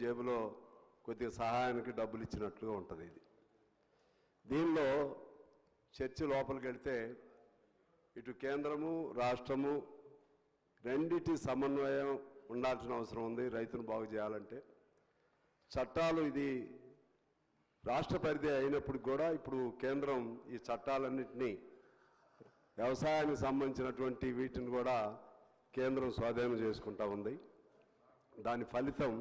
జేబులో కొద్దిగా సహాయానికి డబ్బులు ఇచ్చినట్లుగా ఉంటుంది ఇది. దీనిలో చర్చ లోపలికి వెళ్తే ఇటు కేంద్రము రాష్ట్రము రెండిటి సమన్వయం ఉండాల్సిన అవసరం ఉంది. రైతును బాగు చేయాలంటే చట్టాలు ఇది రాష్ట్ర పరిధి అయినప్పుడు కూడా ఇప్పుడు కేంద్రం ఈ చట్టాలన్నింటినీ వ్యవసాయానికి సంబంధించినటువంటి వీటిని కూడా కేంద్రం స్వాధీనం చేసుకుంటా ఉంది. దాని ఫలితం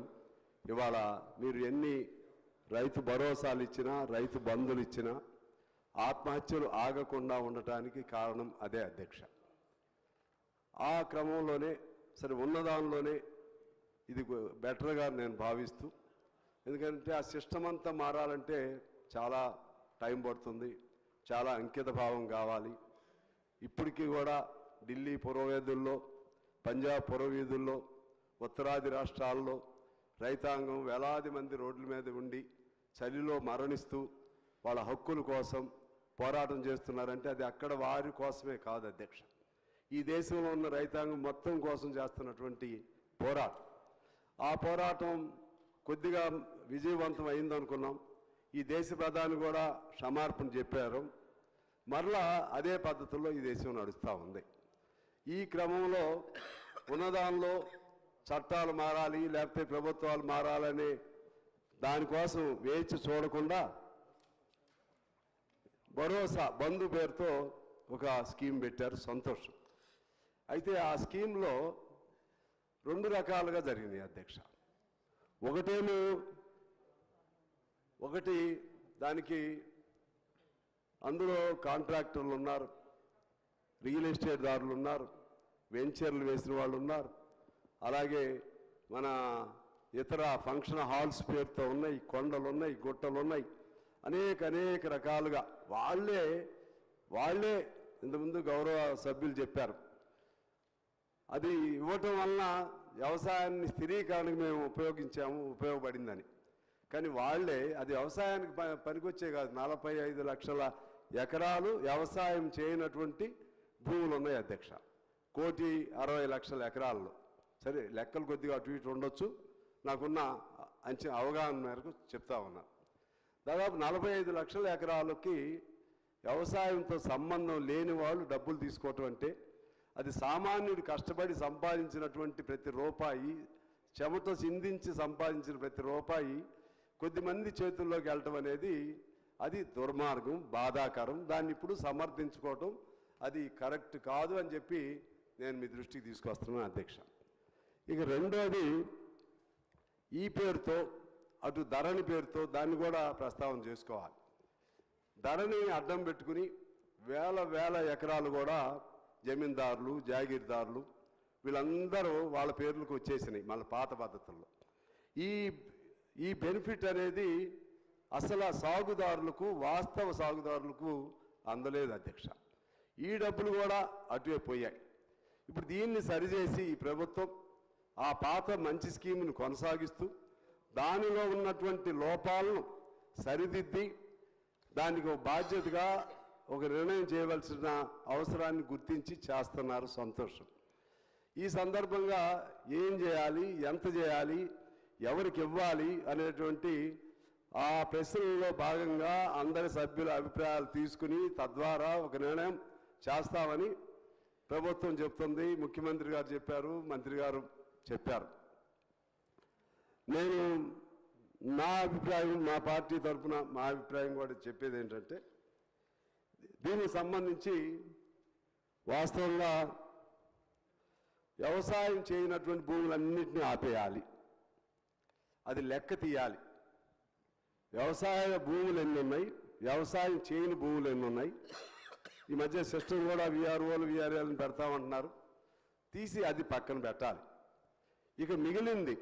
ఇవాళ మీరు ఎన్ని రైతు భరోసాలు ఇచ్చినా రైతు బంధులు ఇచ్చినా ఆత్మహత్యలు ఆగకుండా ఉండటానికి కారణం అదే అధ్యక్ష. ఆ క్రమంలోనే సరే ఉన్నదానిలోనే ఇది బెటర్గా నేను భావిస్తూ, ఎందుకంటే ఆ సిస్టమ్ అంతా మారాలంటే చాలా టైం పడుతుంది, చాలా అంకిత భావం కావాలి. ఇప్పటికీ కూడా ఢిల్లీ పురవీధుల్లో, పంజాబ్ పురవీధుల్లో, ఉత్తరాది రాష్ట్రాల్లో రైతాంగం వేలాది మంది రోడ్ల మీద ఉండి చలిలో మరణిస్తూ వాళ్ళ హక్కుల కోసం పోరాటం చేస్తున్నారంటే అది అక్కడ వారి కోసమే కాదు అధ్యక్ష, ఈ దేశంలో ఉన్న రైతాంగం మొత్తం కోసం చేస్తున్నటువంటి పోరాటం. ఆ పోరాటం కొద్దిగా విజయవంతం అయిందనుకున్నాం. ఈ దేశ ప్రధాని కూడా క్షమార్పణ చెప్పారు. మరలా అదే పద్ధతుల్లో ఈ దేశం నడుస్తూ ఉంది. ఈ క్రమంలో ఉన్నదానిలో చట్టాలు మారాలి లేకపోతే ప్రభుత్వాలు మారాలనే దానికోసం వేచి చూడకుండా భరోసా బంధు పేరుతో ఒక స్కీమ్ పెట్టారు, సంతోషం. అయితే ఆ స్కీమ్లో రెండు రకాలుగా జరిగినాయి అధ్యక్ష. ఒకటి దానికి అందులో కాంట్రాక్టర్లు ఉన్నారు, రియల్ ఎస్టేట్ దారులు ఉన్నారు, వెంచర్లు వేసిన వాళ్ళు ఉన్నారు, అలాగే మన ఇతర ఫంక్షన్ హాల్స్ పేరుతో ఉన్నాయి, కొండలు ఉన్నాయి, గుట్టలు ఉన్నాయి, అనేక రకాలుగా వాళ్ళే ఇంతకుముందు గౌరవ సభ్యులు చెప్పారు. అది ఇవ్వటం వలన వ్యవసాయాన్ని స్థిరీకరణకు మేము ఉపయోగపడిందని. కానీ వాళ్ళే అది వ్యవసాయానికి పనికొచ్చే కాదు, 45 లక్షల ఎకరాలు వ్యవసాయం చేయనటువంటి భూములు ఉన్నాయి అధ్యక్ష, 1,60,00,000 ఎకరాల్లో. సరే లెక్కలు కొద్దిగా అటు ఇటు ఉండొచ్చు, నాకున్న అవగాహన మేరకు చెప్తా ఉన్నా. దాదాపు 45 లక్షల ఎకరాలకి వ్యవసాయంతో సంబంధం లేని వాళ్ళు డబ్బులు తీసుకోవటం అంటే అది సామాన్యుడు కష్టపడి సంపాదించినటువంటి ప్రతి రూపాయి, చెమట చిందించి సంపాదించిన ప్రతి రూపాయి కొద్దిమంది చేతుల్లోకి వెళ్ళటం అనేది అది దుర్మార్గం, బాధాకరం. దాన్ని ఇప్పుడు సమర్థించుకోవటం అది కరెక్ట్ కాదు అని చెప్పి నేను మీ దృష్టికి తీసుకొస్తున్నాను అధ్యక్ష. ఇక రెండోది ఈ పేరుతో అటు ధరణి పేరుతో దాన్ని కూడా ప్రస్తావన చేసుకోవాలి. ధరణి అడ్డం పెట్టుకుని వేల ఎకరాలు కూడా జమీందారులు, జాగీర్దారులు వీళ్ళందరూ వాళ్ళ పేర్లకు వచ్చేసినాయి మళ్ళీ పాత పద్ధతుల్లో. ఈ బెనిఫిట్ అనేది అసలు సాగుదారులకు, వాస్తవ సాగుదారులకు అందలేదు అధ్యక్ష. ఈ డబ్బులు కూడా అటువే పోయాయి. ఇప్పుడు దీన్ని సరిచేసి ఈ ప్రభుత్వం ఆ పాత మంచి స్కీమ్ను కొనసాగిస్తూ దానిలో ఉన్నటువంటి లోపాలను సరిదిద్ది దానికి ఒక బాధ్యతగా ఒక నిర్ణయం చేయవలసిన అవసరాన్ని గుర్తించి చేస్తున్నారు, సంతోషం. ఈ సందర్భంగా ఏం చేయాలి, ఎంత చేయాలి, ఎవరికి ఇవ్వాలి అనేటువంటి ఆ ప్రశ్నలో భాగంగా అందరి సభ్యుల అభిప్రాయాలు తీసుకుని తద్వారా ఒక నిర్ణయం చేస్తామని ప్రభుత్వం చెప్తుంది. ముఖ్యమంత్రి గారు చెప్పారు, మంత్రి గారు చెప్పారు. నేను నా అభిప్రాయం, మా పార్టీ తరఫున మా అభిప్రాయం కూడా చెప్పేది ఏంటంటే దీనికి సంబంధించి వాస్తవంగా వ్యవసాయం చేయనటువంటి భూములన్నింటినీ ఆపేయాలి, అది లెక్క తీయాలి. వ్యవసాయ భూములు ఎన్ని ఉన్నాయి, వ్యవసాయం చేయని భూములు ఎన్ని ఉన్నాయి. ఈ మధ్య సిస్టమ్ కూడా విఆర్ఓలు విఆర్ఏలను పెడతామంటున్నారు, తీసి అది పక్కన పెట్టాలి. ఇక మిగిలింది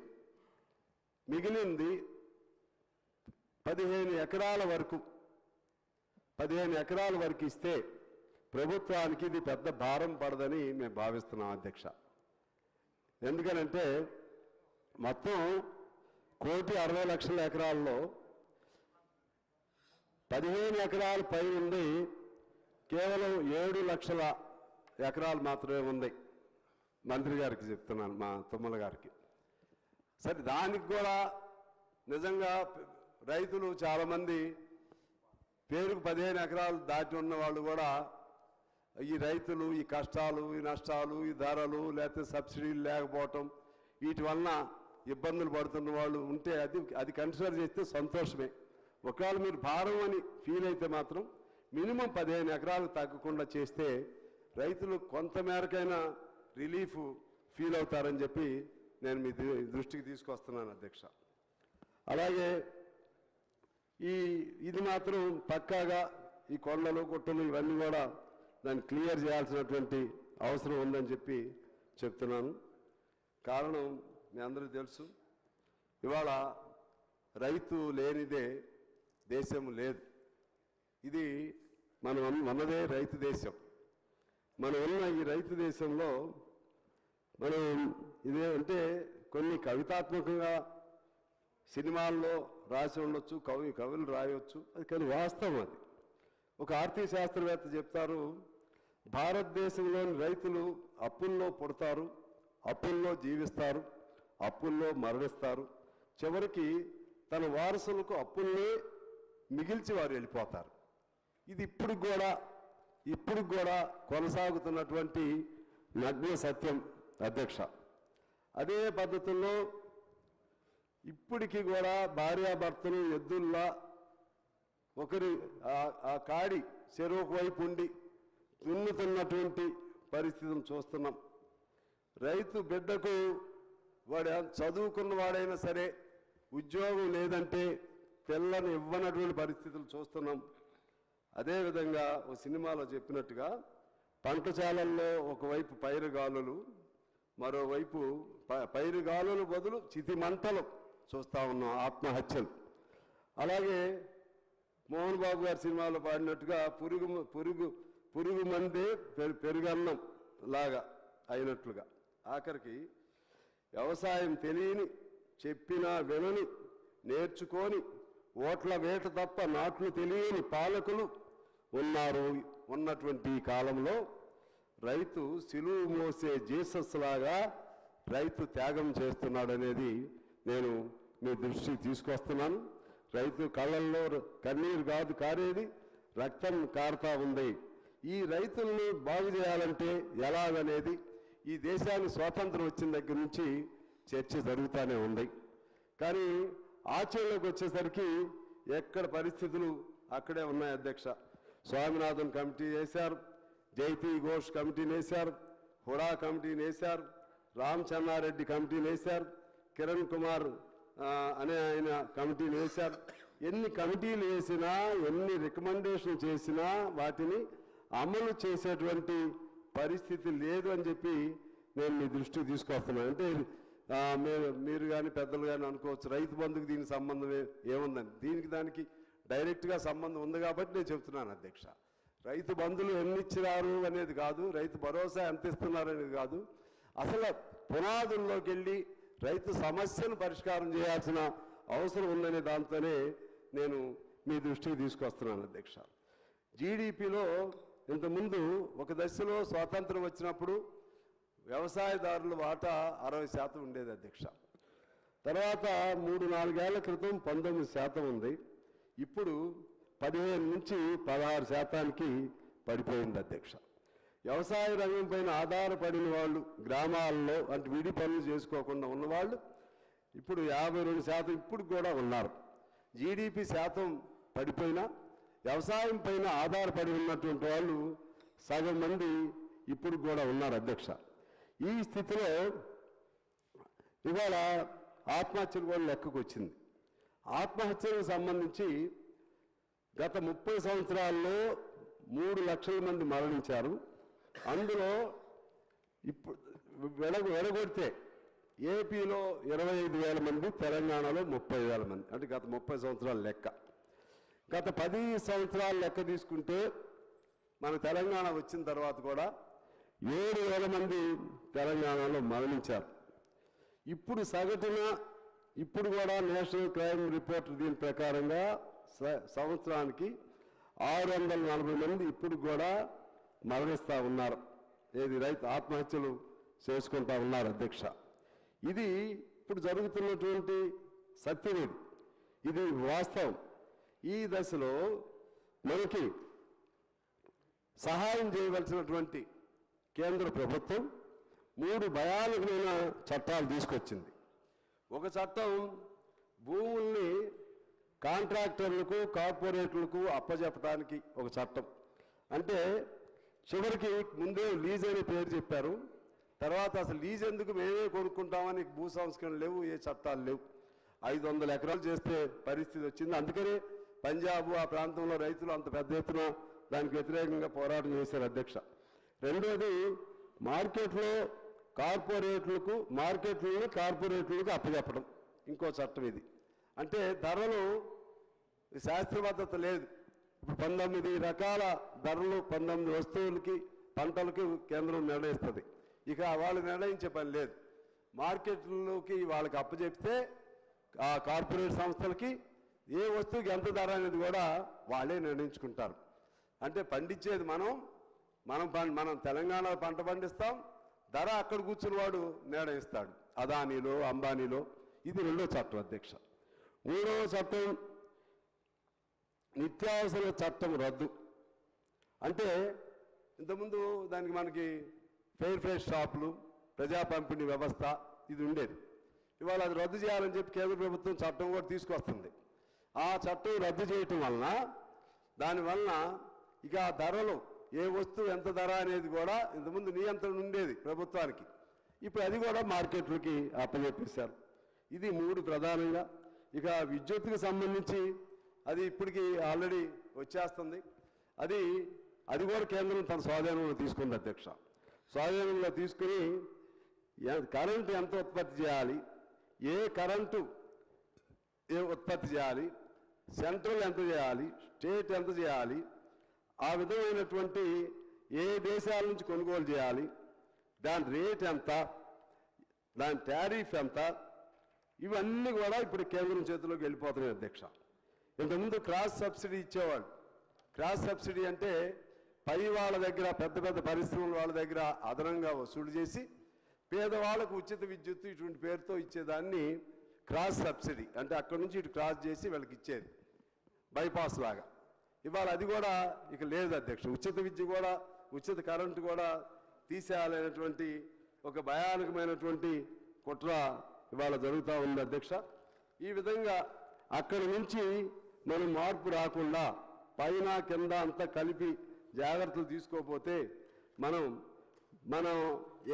15 ఎకరాల వరకు ఇస్తే ప్రభుత్వానికి ఇది పెద్ద భారం పడదని మేము భావిస్తున్నాం అధ్యక్ష. ఎందుకనంటే మొత్తం 1,60,00,000 ఎకరాల్లో 15 ఎకరాల పై ఉండి కేవలం 7 లక్షల ఎకరాలు మాత్రమే ఉంది. మంత్రి గారికి చెప్తున్నాను, మా తుమ్మల గారికి. సరే దానికి కూడా నిజంగా రైతులు చాలామంది పేరుకు 15 ఎకరాలు దాటి ఉన్న వాళ్ళు కూడా ఈ రైతులు ఈ కష్టాలు ఈ నష్టాలు ఈ ధరలు లేకపోతే సబ్సిడీలు లేకపోవటం వీటి వలన ఇబ్బందులు పడుతున్న వాళ్ళు ఉంటే అది కన్సిడర్ చేస్తే సంతోషమే. ఒకవేళ మీరు భారం అని ఫీల్ అయితే మాత్రం మినిమం 15 ఎకరాలు తగ్గకుండా చేస్తే రైతులు కొంతమేరకైనా రిలీఫ్ ఫీల్ అవుతారని చెప్పి నేను మీ దృష్టికి తీసుకొస్తున్నాను అధ్యక్ష. అలాగే ఇది మాత్రం పక్కాగా ఈ కొండలు గుట్టలు ఇవన్నీ కూడా దాన్ని క్లియర్ చేయాల్సినటువంటి అవసరం ఉందని చెప్పి చెప్తున్నాను. కారణం మీ అందరికీ తెలుసు, ఇవాళ రైతు లేనిదే దేశం లేదు. ఇది మనం ఉన్నదే రైతు దేశం. మనం ఉన్న ఈ రైతు దేశంలో మనం ఇదే అంటే కొన్ని కవితాత్మకంగా సినిమాల్లో రాసి ఉండొచ్చు, కవులు రాయవచ్చు, అది కానీ వాస్తవం. అది ఒక ఆర్థిక శాస్త్రవేత్త చెప్తారు, భారతదేశంలోని రైతులు అప్పుల్లో పుడతారు, అప్పుల్లో జీవిస్తారు, అప్పుల్లో మరణిస్తారు, చివరికి తన వారసులకు అప్పుల్నే మిగిల్చి వారు వెళ్ళిపోతారు. ఇది ఇప్పుడు కూడా కొనసాగుతున్నటువంటి నగ్న సత్యం అధ్యక్ష. అదే పద్ధతుల్లో ఇప్పటికీ కూడా భార్యాభర్తలు ఎద్దుల్లా ఒకరి ఆ కాడి చెరువు వైపు ఉండి దున్నుతున్నటువంటి పరిస్థితిని చూస్తున్నాం. రైతు బిడ్డకు వాడు చదువుకున్న వాడైనా సరే ఉద్యోగం లేదంటే పిల్లని ఇవ్వనటువంటి పరిస్థితులు చూస్తున్నాం. అదేవిధంగా ఒక సినిమాలో చెప్పినట్టుగా పంటశాలల్లో ఒకవైపు పైరుగాలులు, మరోవైపు పైరుగాలుల బదులు చితి మంటలు చూస్తూ ఉన్నాం, ఆత్మహత్యలు. అలాగే మోహన్ బాబు గారి సినిమాలో పాడినట్టుగా పురుగు మందే పెరుగన్నం లాగా అయినట్లుగా ఆఖరికి వ్యవసాయం తెలియని, చెప్పినా వినని, నేర్చుకొని ఓట్ల వేట తప్ప నాట్లు తెలియని పాలకులు ఉన్నటువంటి ఈ కాలంలో రైతు సిలువు మోసే జీసస్ లాగా రైతు త్యాగం చేస్తున్నాడనేది నేను మీ దృష్టికి తీసుకొస్తున్నాను. రైతు కళ్ళల్లో కన్నీరు కాదు కారేది, రక్తం కారుతా ఉంది. ఈ రైతుల్ని బాగు చేయాలంటే ఎలాగనేది ఈ దేశానికి స్వాతంత్రం వచ్చిన దగ్గర నుంచి చర్చ జరుగుతూనే ఉంది. కానీ ఆచరణలోకి వచ్చేసరికి ఎక్కడ పరిస్థితులు అక్కడే ఉన్నాయి అధ్యక్ష. స్వామినాథన్ కమిటీ వేశారు, జైతీ ఘోష్ కమిటీని వేశారు, హుడా కమిటీని వేశారు, రామచన్నారెడ్డి కమిటీని వేశారు, కిరణ్ కుమార్ అనే ఆయన కమిటీని వేశారు. ఎన్ని కమిటీలు వేసినా, ఎన్ని రికమెండేషన్ చేసినా వాటిని అమలు చేసేటువంటి పరిస్థితి లేదు అని చెప్పి నేను మీ దృష్టికి తీసుకొస్తున్నాను. అంటే మీరు కానీ పెద్దలు కానీ అనుకోవచ్చు, రైతు బంధుకు దీనికి సంబంధం ఏముందని. దానికి డైరెక్ట్గా సంబంధం ఉంది కాబట్టి నేను చెప్తున్నాను అధ్యక్ష. రైతు బంధులు ఎన్ని ఇచ్చినారు అనేది కాదు, రైతు భరోసా ఎంత ఇస్తున్నారు అనేది కాదు, అసలు పునాదుల్లోకి వెళ్ళి రైతు సమస్యను పరిష్కారం చేయాల్సిన అవసరం ఉందనే దాంతోనే నేను మీ దృష్టికి తీసుకొస్తున్నాను అధ్యక్ష. జీడిపిలో ఇంతకుముందు ఒక దశలో స్వాతంత్రం వచ్చినప్పుడు వ్యవసాయదారుల వాటా 60% ఉండేది అధ్యక్ష. తర్వాత 3-4 ఏళ్ల క్రితం 19% ఉంది. ఇప్పుడు 15 నుంచి 16% పడిపోయింది అధ్యక్ష. వ్యవసాయ రంగం పైన ఆధారపడిన వాళ్ళు గ్రామాల్లో అంటే విడి పనులు చేసుకోకుండా ఉన్నవాళ్ళు ఇప్పుడు 52% ఇప్పుడు కూడా ఉన్నారు. జీడిపి శాతం పడిపోయినా వ్యవసాయం పైన ఆధారపడి ఉన్నటువంటి వాళ్ళు సగం మంది ఇప్పుడు కూడా ఉన్నారు అధ్యక్ష. ఈ స్థితిలో ఇవాళ ఆత్మహత్యలు కూడా లెక్కకు వచ్చింది. ఆత్మహత్యలకు సంబంధించి గత 30 సంవత్సరాల్లో 3 లక్షల మంది మరణించారు. అందులో ఇప్పుడు వెడగొడితే ఏపీలో 25,000 మంది, తెలంగాణలో 30,000 మంది, అంటే గత 30 సంవత్సరాల లెక్క. గత 10 సంవత్సరాల లెక్క తీసుకుంటే మన తెలంగాణ వచ్చిన తర్వాత కూడా 7,000 మంది తెలంగాణలో మరణించారు. ఇప్పుడు సగటున ఇప్పుడు కూడా నేషనల్ క్రైమ్ రిపోర్ట్ దీని ప్రకారంగా సంవత్సరానికి 640 మంది ఇప్పుడు కూడా మరణిస్తూ ఉన్నారు. ఏది రైతు ఆత్మహత్యలు చేసుకుంటా ఉన్నారు అధ్యక్ష. ఇది ఇప్పుడు జరుగుతున్నటువంటి సత్యం. ఇది ఇది వాస్తవం. ఈ దశలో మనకి సహాయం చేయవలసినటువంటి కేంద్ర ప్రభుత్వం 3 భయానకమైన చట్టాలు తీసుకొచ్చింది. ఒక చట్టం భూముల్ని కాంట్రాక్టర్లకు కార్పొరేట్లకు అప్పజెప్పడానికి ఒక చట్టం. అంటే చివరికి ముందే లీజ్ అనే పేరు చెప్పారు. తర్వాత అసలు లీజ్ ఎందుకు మేమే కొనుక్కుంటామని భూ సంస్కరణలు లేవు, ఏ చట్టాలు లేవు. 500 ఎకరాలు చేస్తే పరిస్థితి వచ్చింది. అందుకనే పంజాబ్ ఆ ప్రాంతంలో రైతులు అంత పెద్ద ఎత్తున దానికి వ్యతిరేకంగా పోరాటం చేశారు అధ్యక్ష. రెండోది మార్కెట్లో కార్పొరేట్లకు అప్పచెప్పడం ఇంకో చట్టం ఇది. అంటే ధరలు శాస్త్రబద్ధత లేదు. ఇప్పుడు 19 రకాల ధరలు 19 వస్తువులకి పంటలకి కేంద్రం నిర్ణయిస్తుంది. ఇక వాళ్ళు నిర్ణయించే పని లేదు. మార్కెట్లోకి వాళ్ళకి అప్పచెప్తే ఆ కార్పొరేట్ సంస్థలకి ఏ వస్తువుకి ఎంత ధర అనేది కూడా వాళ్ళే నిర్ణయించుకుంటారు. అంటే పండించేది మనం తెలంగాణలో పంట పండిస్తాం, ధర అక్కడ కూర్చుని వాడు నిర్ణయిస్తాడు, అదానీలో అంబానీలో. ఇది రెండో చట్టం అధ్యక్ష. మూడవ చట్టం నిత్యావసర చట్టం రద్దు. అంటే ఇంతకుముందు దానికి మనకి ఫెయిర్ ట్రేడ్ షాపులు, ప్రజా పంపిణీ వ్యవస్థ ఇది ఉండేది. ఇవాళ అది రద్దు చేయాలని చెప్పి కేంద్ర ప్రభుత్వం చట్టం కూడా తీసుకొస్తుంది. ఆ చట్టం రద్దు చేయటం వలన దానివలన ఇక ఆ ధరలు ఏ వస్తువు ఎంత ధర అనేది కూడా ఇంతకుముందు నియంత్రణ ఉండేది ప్రభుత్వానికి. ఇప్పుడు అది కూడా మార్కెట్లకి అప్పచెప్పేశారు. ఇది 3 ప్రధానంగా. ఇక విద్యుత్తుకు సంబంధించి అది ఇప్పటికీ ఆల్రెడీ వచ్చేస్తుంది. అది కూడా కేంద్రం తన స్వాధీనంలో తీసుకుంది అధ్యక్ష. స్వాధీనంలో తీసుకుని కరెంటు ఎంత ఉత్పత్తి చేయాలి, ఏ కరెంటు ఉత్పత్తి చేయాలి, సెంట్రల్ ఎంత చేయాలి, స్టేట్ ఎంత చేయాలి, ఆ విధమైనటువంటి ఏ దేశాల నుంచి కొనుగోలు చేయాలి, దాని రేట్ ఎంత, దాని టారిఫ్ ఎంత, ఇవన్నీ కూడా ఇప్పుడు కేంద్రం చేతిలోకి వెళ్ళిపోతున్నాయి అధ్యక్ష. ఇంతకుముందు క్రాస్ సబ్సిడీ ఇచ్చేవాళ్ళు. క్రాస్ సబ్సిడీ అంటే పై వాళ్ళ దగ్గర పెద్ద పెద్ద పరిశ్రమల వాళ్ళ దగ్గర అదనంగా వసూలు చేసి పేదవాళ్ళకు ఉచిత విద్యుత్తు ఇటువంటి పేరుతో ఇచ్చేదాన్ని క్రాస్ సబ్సిడీ అంటే అక్కడి నుంచి ఇటు క్రాస్ చేసి వీళ్ళకి ఇచ్చేది బైపాస్ లాగా. ఇవాళ అది కూడా ఇక లేదు అధ్యక్ష. ఉచిత విద్య కూడా ఉచిత కరెంటు కూడా తీసేయాలనేటువంటి ఒక భయానకమైనటువంటి కుట్ర ఇవాళ జరుగుతూ ఉంది అధ్యక్ష. ఈ విధంగా అక్కడి నుంచి మనం మార్పు రాకుండా పైన కింద అంతా కలిపి జాగ్రత్తలు తీసుకోకపోతే మనం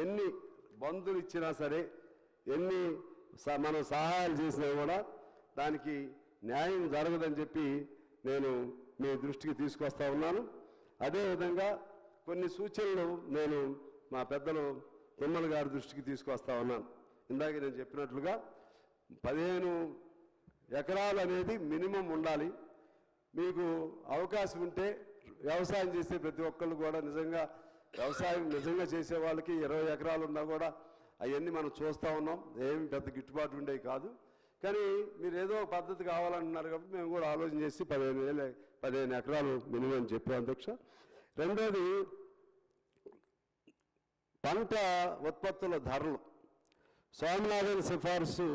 ఎన్ని బంధులు ఇచ్చినా సరే, ఎన్ని మనం సహాయాలు చేసినా కూడా దానికి న్యాయం జరగదని చెప్పి నేను మీ దృష్టికి తీసుకొస్తా ఉన్నాను. అదేవిధంగా కొన్ని సూచనలు నేను మా పెద్దలు తిమ్మల గారి దృష్టికి తీసుకొస్తా ఉన్నాను. ఇందాక నేను చెప్పినట్లుగా 15 ఎకరాలు అనేది మినిమం ఉండాలి. మీకు అవకాశం ఉంటే వ్యవసాయం చేసే ప్రతి ఒక్కళ్ళు కూడా వ్యవసాయం నిజంగా చేసే వాళ్ళకి 20 ఎకరాలు ఉన్నా కూడా అవన్నీ మనం చూస్తూ ఉన్నాం. ఏమి పెద్ద గిట్టుబాటు ఉండేవి కాదు. కానీ మీరు ఏదో పద్ధతి కావాలంటున్నారు కాబట్టి మేము కూడా ఆలోచన చేసి 15 ఎకరాలు మినిమం చెప్పాం అధ్యక్ష. రెండోది పంట ఉత్పత్తుల ధరలు. స్వామినాథన్ సిఫార్సు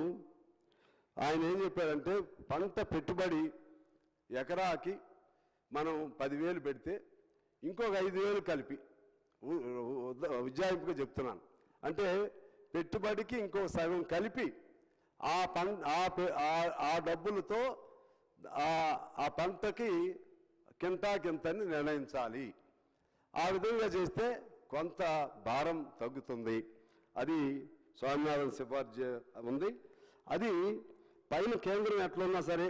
ఆయన ఏం చెప్పారంటే పంట పెట్టుబడి ఎకరాకి మనం 10,000 పెడితే ఇంకొక 5,000 కలిపి ఉజ్జాయింపుగా చెప్తున్నాను. అంటే పెట్టుబడికి ఇంకో సగం కలిపి ఆ డబ్బులతో ఆ పంటకి కింతని నిర్ణయించాలి. ఆ విధంగా చేస్తే కొంత భారం తగ్గుతుంది. అది స్వామినాథన్ సిఫార్సు ఉంది. అది పైన కేంద్రం ఎట్లున్నా సరే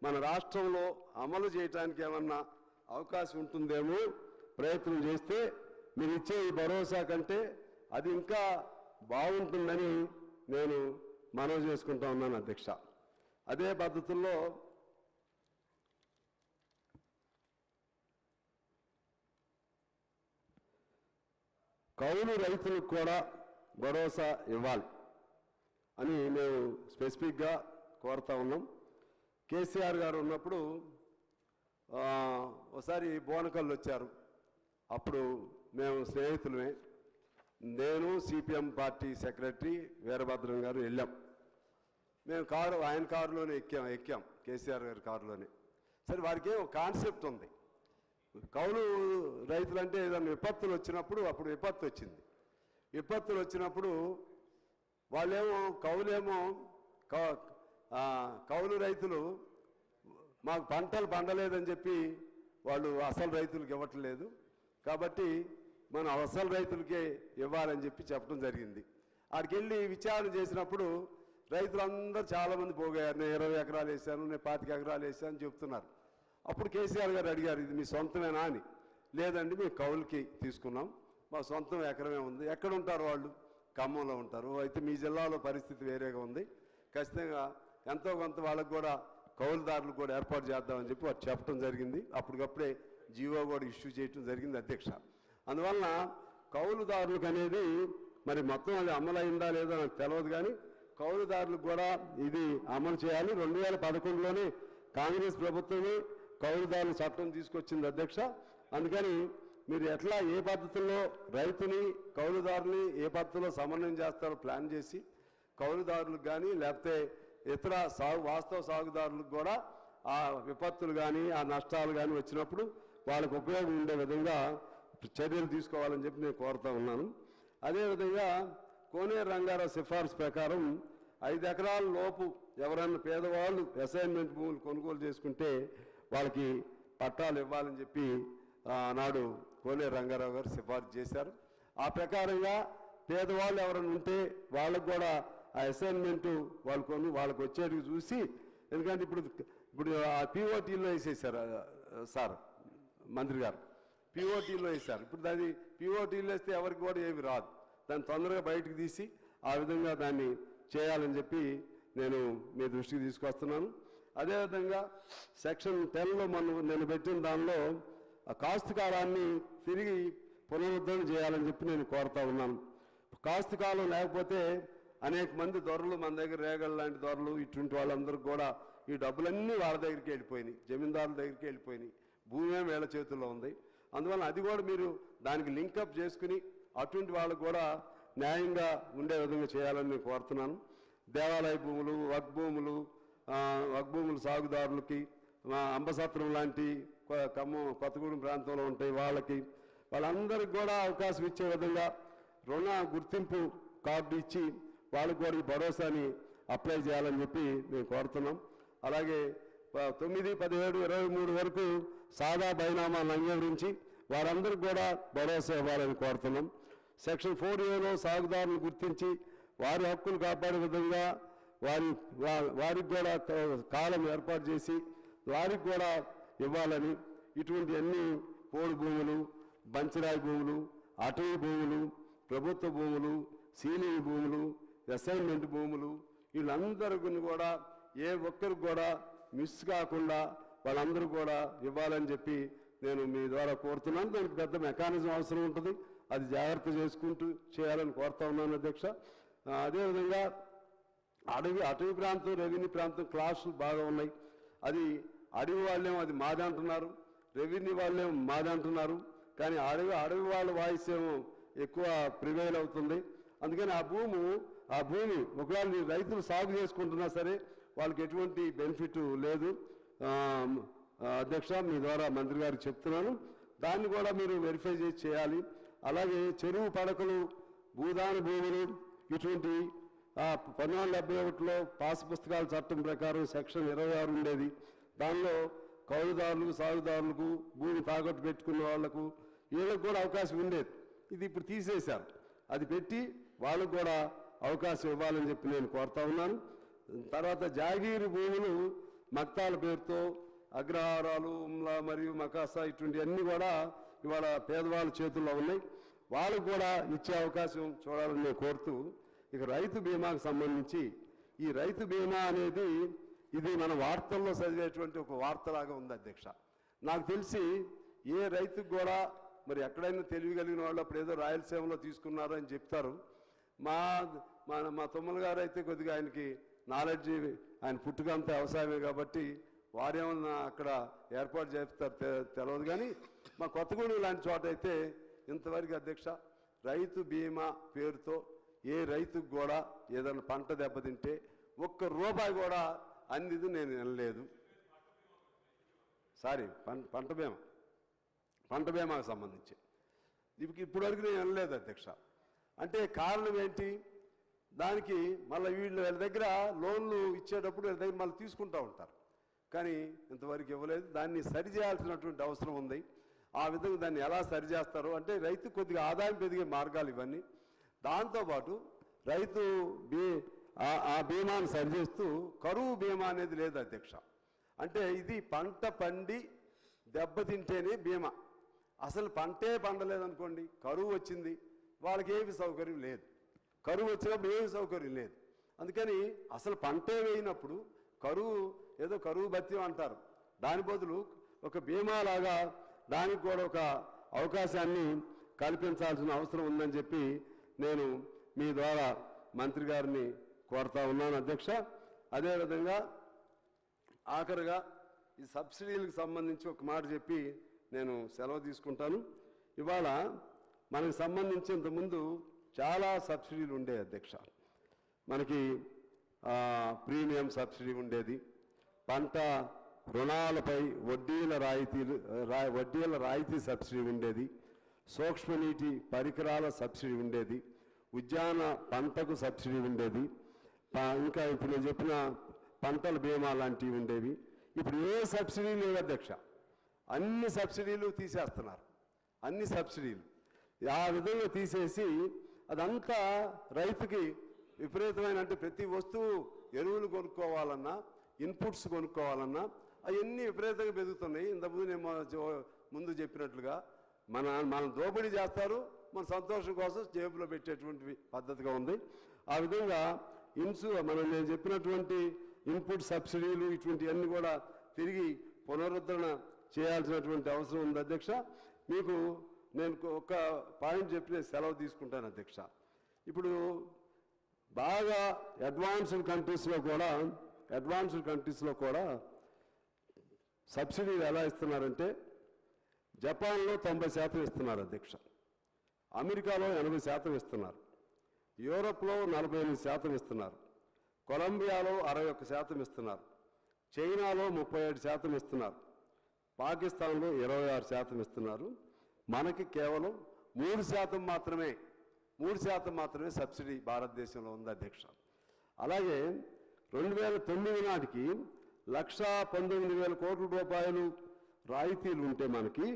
మన రాష్ట్రంలో అమలు చేయడానికి ఏమన్నా అవకాశం ఉంటుందేమో ప్రయత్నం చేస్తే మీరు ఇచ్చే ఈ భరోసా కంటే అది ఇంకా బాగుంటుందని నేను మనవి చేసుకుంటా ఉన్నాను అధ్యక్ష. అదే పద్ధతుల్లో కౌలు రైతులకు కూడా భరోసా ఇవ్వాలి అని మేము స్పెసిఫిక్గా కోరుతా ఉన్నాం. కేసీఆర్ గారు ఉన్నప్పుడు ఒకసారి బోనకల్లు వచ్చారు. అప్పుడు మేము స్నేహితులమే, నేను సిపిఎం పార్టీ సెక్రటరీ వీరభద్రం గారు వెళ్ళాం. మేము ఆయన కారులోనే ఎక్కాం కేసీఆర్ గారి కారులోనే. సరే వారికి ఒక కాన్సెప్ట్ ఉంది. కౌలు రైతులంటే ఏదైనా విపత్తులు వచ్చినప్పుడు, అప్పుడు విపత్తు వచ్చింది. విపత్తులు వచ్చినప్పుడు వాళ్ళేమో కౌలు రైతులు మాకు పంటలు పండలేదని చెప్పి వాళ్ళు అసలు రైతులకు ఇవ్వట్లేదు, కాబట్టి మనం అసలు రైతులకే ఇవ్వాలని చెప్పి చెప్పడం జరిగింది. ఆడికి వెళ్ళి విచారణ చేసినప్పుడు రైతులందరూ చాలామంది పోగారు. నేను 20 ఎకరాలు వేసాను, నేను 25 ఎకరాలు వేసాను అని చెప్తున్నారు. అప్పుడు కేసీఆర్ గారు అడిగారు, ఇది మీ సొంతమేనా అని. లేదండి, మేము కౌలుకి తీసుకున్నాం, మా సొంతం ఎకరమే ఉంది. ఎక్కడ ఉంటారు వాళ్ళు? ఖమ్మంలో ఉంటారు. అయితే మీ జిల్లాలో పరిస్థితి వేరేగా ఉంది, ఖచ్చితంగా ఎంతో కొంత వాళ్ళకు కూడా కౌలుదారులు కూడా ఏర్పాటు చేద్దామని చెప్పి వారు చెప్పడం జరిగింది. అప్పటికప్పుడే జీవో కూడా ఇష్యూ చేయడం జరిగింది అధ్యక్ష. అందువలన కౌలుదారులకు అనేది మరి మొత్తం అది అమలైందా లేదో నాకు తెలియదు, కానీ కౌలుదారులకు కూడా ఇది అమలు చేయాలి. 2011లోనే కాంగ్రెస్ ప్రభుత్వమే కౌలుదారుల చట్టం తీసుకొచ్చింది అధ్యక్ష. అందుకని మీరు ఎట్లా ఏ పద్ధతుల్లో రైతుని కౌలుదారుని ఏ పద్ధతిలో సమన్వయం చేస్తారో ప్లాన్ చేసి కౌలుదారులకు కానీ లేకపోతే ఇతర వాస్తవ సాగుదారులకు కూడా ఆ విపత్తులు కానీ ఆ నష్టాలు కానీ వచ్చినప్పుడు వాళ్ళకు ఉపయోగం ఉండే విధంగా చర్యలు తీసుకోవాలని చెప్పి నేను కోరుతా ఉన్నాను. అదేవిధంగా కోనేరు రంగారావు సిఫార్సు ప్రకారం 5 ఎకరాల లోపు ఎవరైనా పేదవాళ్ళు అసైన్మెంట్ భూములు కొనుగోలు చేసుకుంటే వాళ్ళకి పట్టాలు ఇవ్వాలని చెప్పి ఆనాడు కోనేరు రంగారావు గారు సిఫార్సు చేశారు. ఆ ప్రకారంగా పేదవాళ్ళు ఎవరైనా ఉంటే వాళ్ళకు కూడా ఆ అసైన్మెంటు వాళ్ళకు వచ్చేటివి చూసి, ఎందుకంటే ఇప్పుడు ఆ పిఓటీలో వేసేసారు సార్ మంత్రి గారు, పిఓటీలో వేశారు. ఇప్పుడు దాన్ని పిఓటీలో వేస్తే ఎవరికి కూడా ఏమి రాదు, దాన్ని తొందరగా బయటకు తీసి ఆ విధంగా దాన్ని చేయాలని చెప్పి నేను మీ దృష్టికి తీసుకొస్తున్నాను. అదేవిధంగా సెక్షన్ 10లో నేను పెట్టిన దానిలో ఆ కాస్తు కాలాన్ని తిరిగి పునరుద్ధరణ చేయాలని చెప్పి నేను కోరుతా ఉన్నాను. కాస్తు కాలం లేకపోతే అనేక మంది దొరలు మన దగ్గర రేగళ్ళు లాంటి దొరలు ఇటువంటి వాళ్ళందరూ కూడా ఈ డబ్బులన్నీ వాళ్ళ దగ్గరికి వెళ్ళిపోయినాయి, జమీందారుల దగ్గరికి వెళ్ళిపోయినాయి, భూమి వీళ్ళ చేతుల్లో ఉంది. అందువల్ల అది కూడా మీరు దానికి లింకప్ చేసుకుని అటువంటి వాళ్ళకు కూడా న్యాయంగా ఉండే విధంగా చేయాలని నేను కోరుతున్నాను. దేవాలయ భూములు, వక్ భూములు సాగుదారులకి, అంబసత్రం లాంటి ఖమ్మం కొత్తగూడెం ప్రాంతంలో ఉంటాయి వాళ్ళందరికీ కూడా అవకాశం ఇచ్చే విధంగా రుణ గుర్తింపు కార్డు ఇచ్చి వాళ్ళకు కూడా ఈ భరోసాని అప్లై చేయాలని చెప్పి మేము కోరుతున్నాం. అలాగే 9, 17, 23 వరకు సాదా బైనామాలను అంగీకరించి వారందరికీ కూడా భరోసా ఇవ్వాలని కోరుతున్నాం. సెక్షన్ 4Aలో సాగుదారులను గుర్తించి వారి హక్కులు కాపాడే విధంగా వారికి కూడా కాలం ఏర్పాటు చేసి వారికి కూడా ఇవ్వాలని, ఇటువంటి అన్ని పోడు భూములు, బంచరాయి భూములు, అటవీ భూములు, ప్రభుత్వ భూములు, సీలింగ్ భూములు, అసైన్మెంట్ భూములు, వీళ్ళందరికీ కూడా ఏ ఒక్కరికి కూడా మిస్ కాకుండా వాళ్ళందరూ కూడా ఇవ్వాలని చెప్పి నేను మీ ద్వారా కోరుతున్నాను. దానికి పెద్ద మెకానిజం అవసరం ఉంటుంది, అది జాగ్రత్త చేసుకుంటూ చేయాలని కోరుతా ఉన్నాను అధ్యక్ష. అదేవిధంగా అటవీ ప్రాంతం, రెవెన్యూ ప్రాంతం క్లాసులు బాగా ఉన్నాయి. అది అడవి వాళ్ళేమో అది మాది అంటున్నారు, రెవెన్యూ వాళ్ళేమో మాది అంటున్నారు, కానీ అడవి వాళ్ళ వాయిస్ ఏమో ఎక్కువ ప్రివైల్ అవుతుంది. అందుకని ఆ భూమి ఒకవేళ రైతులు సాగు చేసుకుంటున్నా సరే వాళ్ళకి ఎటువంటి బెనిఫిట్ లేదు. అధ్యక్ష, మీ ద్వారా మంత్రి గారికి చెప్తున్నాను, దాన్ని కూడా మీరు వెరిఫై చేయాలి. అలాగే చెరువు పడకలు, భూదాన భూములు, ఇటువంటి 1971లో పాస్ పుస్తకాల చట్టం ప్రకారం సెక్షన్ 26 ఉండేది. దానిలో కౌలుదారులకు, సాగుదారులకు, భూమి తాకట్టు పెట్టుకున్న వాళ్లకు వీళ్ళకు కూడా అవకాశం ఉండేది. ఇది ఇప్పుడు తీసేశారు. అది పెట్టి వాళ్ళకు కూడా అవకాశం ఇవ్వాలని చెప్పి నేను కోరుతా ఉన్నాను. తర్వాత జాగీరు భూములు మక్తాల పేరుతో అగ్రహారాలు, ఉమ్లా మరియు మకాసా ఇటువంటి అన్నీ కూడా ఇవాళ పేదవాళ్ళ చేతుల్లో ఉన్నాయి. వాళ్ళకు కూడా ఇచ్చే అవకాశం చూడాలని నేను కోరుతూ, ఇక రైతు బీమాకు సంబంధించి ఈ రైతు బీమా అనేది ఇది మన వార్తల్లో చదివేటువంటి ఒక వార్తలాగా ఉంది అధ్యక్ష. నాకు తెలిసి ఏ రైతుకు కూడా మరి ఎక్కడైనా తెలియగలిగిన వాళ్ళు అప్పుడు ఏదో రాయలసీమలో తీసుకున్నారు అని చెప్తారు. మా తమ్ముల గారు అయితే కొద్దిగా ఆయనకి నాలెడ్జి, ఆయన పుట్టుకంతా వ్యవసాయమే కాబట్టి వారేమన్నా అక్కడ ఏర్పాటు చేస్తారు తెలియదు. కానీ మా కొత్తగూడెం లాంటి చోట అయితే ఇంతవరకు అధ్యక్ష రైతు బీమా పేరుతో ఏ రైతుకు కూడా ఏదైనా పంట దెబ్బతింటే ఒక్క రూపాయి కూడా అందిది నేను వినలేదు. సారీ, పంట బీమాకు సంబంధించి ఇప్పటివరకు నేను వినలేదు అధ్యక్ష. అంటే కారణం ఏంటి? దానికి మళ్ళీ వీళ్ళ దగ్గర లోన్లు ఇచ్చేటప్పుడు వీళ్ళ దగ్గర మళ్ళీ తీసుకుంటూ ఉంటారు, కానీ ఇంతవరకు ఇవ్వలేదు. దాన్ని సరిచేయాల్సినటువంటి అవసరం ఉంది. ఆ విధంగా దాన్ని ఎలా సరిచేస్తారో అంటే రైతు కొద్దిగా ఆదాయం పెరిగే మార్గాలు ఇవన్నీ. దాంతోపాటు రైతు ఆ బీమాను సరిచేస్తూ కరువు బీమా అనేది లేదు అధ్యక్ష. అంటే ఇది పంట పండి దెబ్బతింటేనే బీమా. అసలు పంటే పండలేదనుకోండి, కరువు వచ్చింది, వాళ్ళకి ఏమి సౌకర్యం లేదు. కరువు వచ్చినప్పుడు ఏమి సౌకర్యం లేదు. అందుకని అసలు పంటే వేయినప్పుడు కరువు ఏదో కరువు భత్యం అంటారు, దాని బదులు ఒక బీమా లాగా దానికి కూడా ఒక అవకాశాన్ని కల్పించాల్సిన అవసరం ఉందని చెప్పి నేను మీ ద్వారా మంత్రి గారిని కోరుతా ఉన్నాను అధ్యక్ష. అదేవిధంగా ఆఖరిగా ఈ సబ్సిడీలకు సంబంధించి ఒక మాట చెప్పి నేను సెలవు తీసుకుంటాను. ఇవాళ మనకు సంబంధించి ఇంతకుముందు చాలా సబ్సిడీలు ఉండేవి అధ్యక్ష. మనకి ప్రీమియం సబ్సిడీ ఉండేది, పంట రుణాలపై వడ్డీల రాయితీ సబ్సిడీ ఉండేది, సూక్ష్మనీటి పరికరాల సబ్సిడీ ఉండేది, ఉద్యాన పంటకు సబ్సిడీ ఉండేది, ఇంకా ఇప్పుడు నేను చెప్పిన పంటల బీమా లాంటివి ఉండేవి. ఇప్పుడు ఏ సబ్సిడీ లేదు అధ్యక్ష. అన్ని సబ్సిడీలు తీసేస్తున్నారు, అన్ని సబ్సిడీలు ఆ విధంగా తీసేసి అదంతా రైతుకి విపరీతమైన, అంటే ప్రతి వస్తువు ఎరువులు కొనుక్కోవాలన్నా ఇన్పుట్స్ కొనుక్కోవాలన్నా అవన్నీ విపరీతంగా పెరుగుతున్నాయి. ఇంతకుముందు నేను ముందు చెప్పినట్లుగా మనం దోపిడీ చేస్తారు, మన సంతోషం కోసం జేబులో పెట్టేటువంటి పద్ధతిగా ఉంది. ఆ విధంగా నేను చెప్పినటువంటి ఇన్పుట్ సబ్సిడీలు ఇటువంటివన్నీ కూడా తిరిగి పునరుద్ధరణ చేయాల్సినటువంటి అవసరం ఉంది అధ్యక్ష. మీకు నేను ఒక పాయింట్ చెప్పి నేను సెలవు తీసుకుంటాను అధ్యక్ష. ఇప్పుడు బాగా అడ్వాన్స్డ్ కంట్రీస్లో కూడా సబ్సిడీలు ఎలా ఇస్తున్నారంటే జపాన్లో 90% ఇస్తున్నారు అధ్యక్ష, అమెరికాలో 80% ఇస్తున్నారు, యూరోప్లో 48% ఇస్తున్నారు, కొలంబియాలో 61% ఇస్తున్నారు, చైనాలో 37% ఇస్తున్నారు, పాకిస్తాన్లో 26% ఇస్తున్నారు. మనకి కేవలం 3% మాత్రమే సబ్సిడీ భారతదేశంలో ఉంది అధ్యక్ష. అలాగే 2009 నాటికి 1,19,000 కోట్ల రూపాయలు రాయితీలు ఉంటే మనకి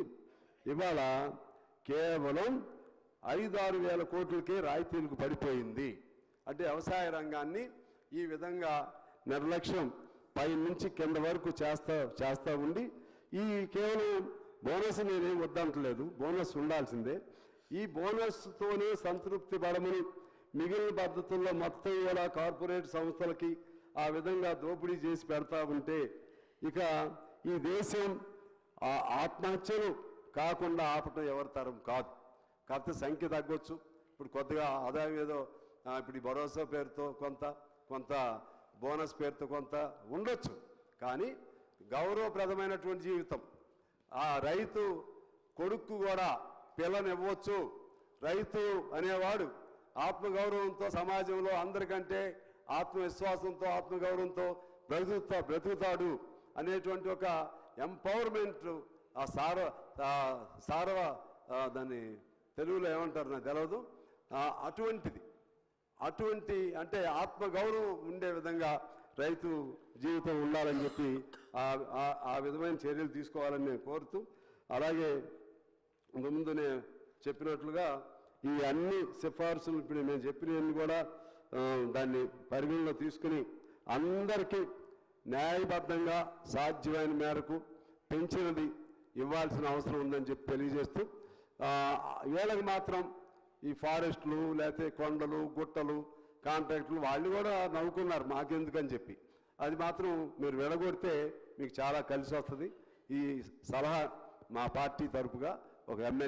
ఇవాళ కేవలం 5-6 వేల కోట్లకే రాయితీలకు పడిపోయింది. అంటే వ్యవసాయ రంగాన్ని ఈ విధంగా నిర్లక్ష్యం పై నుంచి కింద వరకు చేస్తూ ఉండి, ఈ కేవలం బోనస్ నేనేం వద్దంటలేదు, బోనస్ ఉండాల్సిందే. ఈ బోనస్తోనే సంతృప్తి పడమని మిగిలిన పద్ధతుల్లో మొత్తం కూడా కార్పొరేట్ సంస్థలకి ఆ విధంగా దోపిడీ చేసి పెడతా ఉంటే ఇక ఈ దేశం ఆత్మహత్యలు కాకుండా ఆపటం ఎవరి తరం కాదు. కాకపోతే సంఖ్య తగ్గొచ్చు, ఇప్పుడు కొద్దిగా ఆదాయం ఏదో ఇప్పుడు ఈ భరోసా పేరుతో కొంత బోనస్ పేరుతో కొంత ఉండొచ్చు, కానీ గౌరవప్రదమైనటువంటి జీవితం ఆ రైతు కొడుకు కూడా పిల్లనివ్వచ్చు. రైతు అనేవాడు ఆత్మగౌరవంతో సమాజంలో అందరికంటే ఆత్మవిశ్వాసంతో ఆత్మగౌరవంతో బ్రతుకుతాడు అనేటువంటి ఒక ఎంపవర్మెంట్ దాన్ని తెలుగులో ఏమంటారు నాకు తెలియదు, అటువంటి అంటే ఆత్మగౌరవం ఉండే విధంగా రైతు జీవితం ఉండాలని చెప్పి ఆ విధమైన చర్యలు తీసుకోవాలని నేను కోరుతూ, అలాగే ముందు నేను చెప్పినట్లుగా ఈ అన్ని సిఫార్సులు ఇప్పుడు నేను చెప్పినవన్నీ కూడా దాన్ని పరిగణలో తీసుకుని అందరికీ న్యాయబద్ధంగా సాధ్యమైన మేరకు పెంచినది ఇవ్వాల్సిన అవసరం ఉందని చెప్పి తెలియజేస్తూ, వీళ్ళకి మాత్రం ఈ ఫారెస్టులు లేకపోతే కొండలు గుట్టలు కాంట్రాక్టులు వాళ్ళు కూడా నవ్వుకున్నారు మాకెందుకని చెప్పి. అది మాత్రం మీరు విడగొడితే మీకు చాలా కలిసి వస్తుంది. ఈ సలహా మా పార్టీ తరపుగా ఒక ఎమ్మెల్యే